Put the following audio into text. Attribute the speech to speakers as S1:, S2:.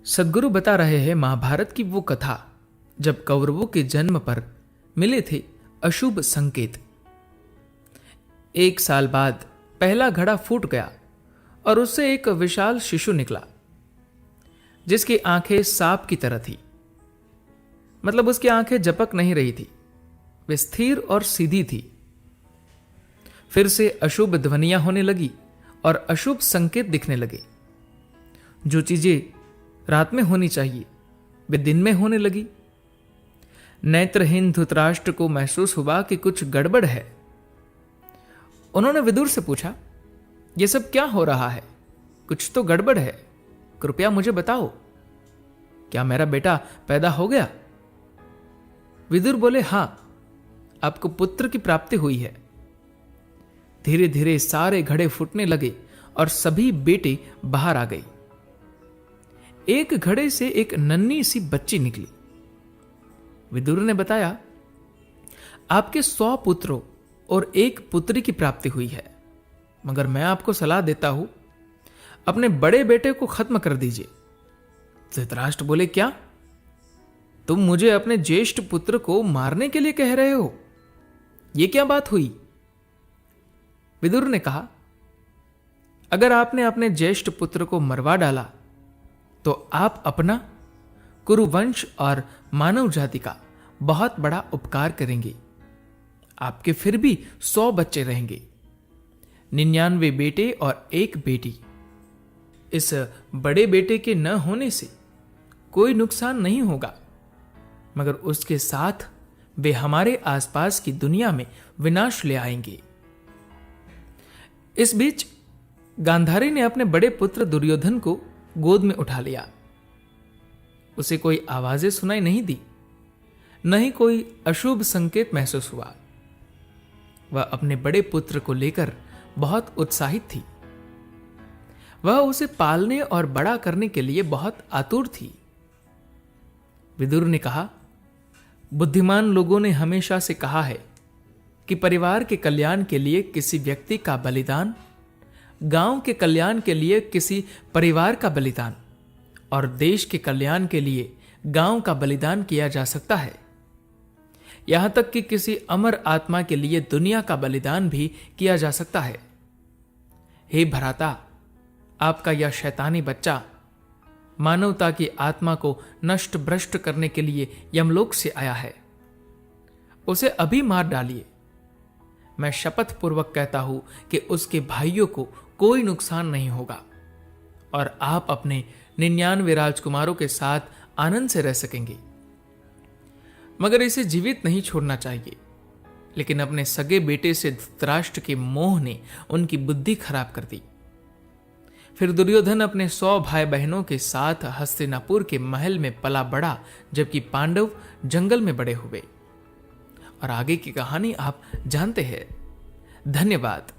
S1: सद्गुरु बता रहे हैं महाभारत की वो कथा जब कौरवों के जन्म पर मिले थे अशुभ संकेत। 1 साल बाद पहला घड़ा फूट गया और उससे एक विशाल शिशु निकला जिसकी आंखें सांप की तरह थी। मतलब उसकी आंखें झपक नहीं रही थी, वे स्थिर और सीधी थी। फिर से अशुभ ध्वनियां होने लगी और अशुभ संकेत दिखने लगे। जो चीजें रात में होनी चाहिए वे दिन में होने लगी। नेत्रहीन धृतराष्ट्र को महसूस हुआ कि कुछ गड़बड़ है। उन्होंने विदुर से पूछा, यह सब क्या हो रहा है? कुछ तो गड़बड़ है, कृपया मुझे बताओ। क्या मेरा बेटा पैदा हो गया? विदुर बोले, हां, आपको पुत्र की प्राप्ति हुई है। धीरे धीरे सारे घड़े फूटने लगे और सभी बेटे बाहर आ गई। एक घड़े से एक नन्ही सी बच्ची निकली। विदुर ने बताया, आपके 100 पुत्रों और एक पुत्री की प्राप्ति हुई है, मगर मैं आपको सलाह देता हूं, अपने बड़े बेटे को खत्म कर दीजिए। धृतराष्ट्र बोले, क्या तुम मुझे अपने ज्येष्ठ पुत्र को मारने के लिए कह रहे हो? यह क्या बात हुई? विदुर ने कहा, अगर आपने अपने ज्येष्ठ पुत्र को मरवा डाला तो आप अपना, कुरुवंश और मानव जाति का बहुत बड़ा उपकार करेंगे। आपके फिर भी 100 बच्चे रहेंगे, 99 बेटे और एक बेटी। इस बड़े बेटे के न होने से कोई नुकसान नहीं होगा, मगर उसके साथ वे हमारे आसपास की दुनिया में विनाश ले आएंगे। इस बीच गांधारी ने अपने बड़े पुत्र दुर्योधन को गोद में उठा लिया। उसे कोई आवाजें सुनाई नहीं दी, न ही कोई अशुभ संकेत महसूस हुआ। वह अपने बड़े पुत्र को लेकर बहुत उत्साहित थी। वह उसे पालने और बड़ा करने के लिए बहुत आतुर थी। विदुर ने कहा, बुद्धिमान लोगों ने हमेशा से कहा है कि परिवार के कल्याण के लिए किसी व्यक्ति का बलिदान, गांव के कल्याण के लिए किसी परिवार का बलिदान और देश के कल्याण के लिए गांव का बलिदान किया जा सकता है। यहां तक कि किसी अमर आत्मा के लिए दुनिया का बलिदान भी किया जा सकता है। हे भ्राता, आपका यह शैतानी बच्चा मानवता की आत्मा को नष्ट भ्रष्ट करने के लिए यमलोक से आया है। उसे अभी मार डालिए। मैं शपथ पूर्वक कहता हूं कि उसके भाइयों को कोई नुकसान नहीं होगा और आप अपने 99 राजकुमारों के साथ आनंद से रह सकेंगे। मगर इसे जीवित नहीं छोड़ना चाहिए। लेकिन अपने सगे बेटे से धृतराष्ट्र के मोह ने उनकी बुद्धि खराब कर दी। फिर दुर्योधन अपने 100 भाई बहनों के साथ हस्तिनापुर के महल में पला बढ़ा, जबकि पांडव जंगल में बड़े हुए। और आगे की कहानी आप जानते हैं। धन्यवाद।